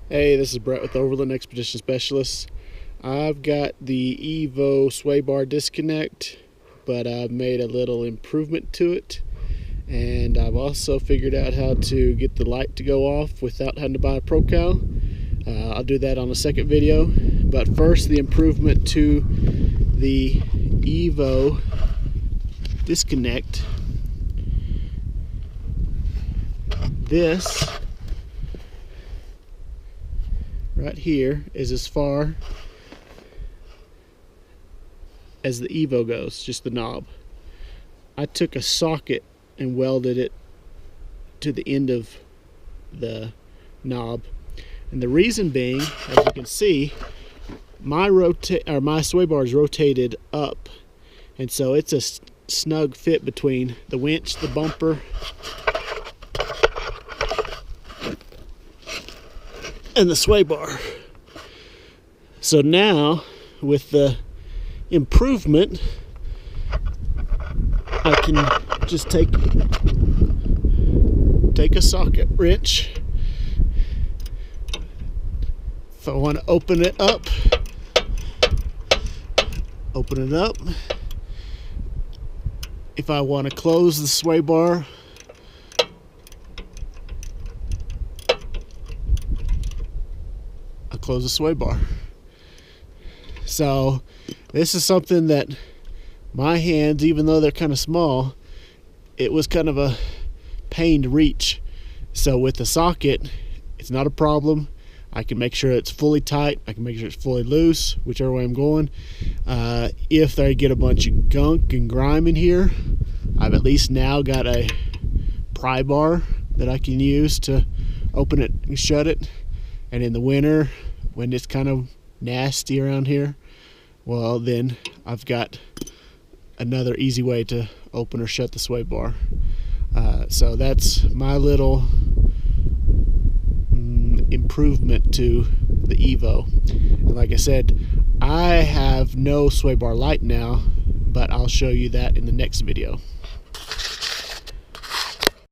Hey, this is Brett with Overland Expedition Specialists. I've got the EVO Swaybar Disconnect, but I've made a little improvement to it, and I've also figured out how to get the light to go off without having to buy a Procal. I'll do that on a second video, but first the improvement to the EVO Disconnect. This right here is as far as the EVO goes, just the knob. I took a socket and welded it to the end of the knob, and the reason being, as you can see, my swaybar is rotated up, and so it's a snug fit between the winch, the bumper, and the swaybar. So now, with the improvement, I can just take a socket wrench. If I want to open it up, open it up. If I want to close the swaybar, close the swaybar. So this is something that my hands, even though they're kind of small, it was kind of a pain to reach. So with the socket, it's not a problem. I can make sure it's fully tight. I can make sure it's fully loose, whichever way I'm going. If I get a bunch of gunk and grime in here, I've at least now got a pry bar that I can use to open it and shut it. And in the winter, when it's kind of nasty around here, well, then I've got another easy way to open or shut the swaybar. So that's my little improvement to the EVO. And like I said, I have no swaybar light now, but I'll show you that in the next video.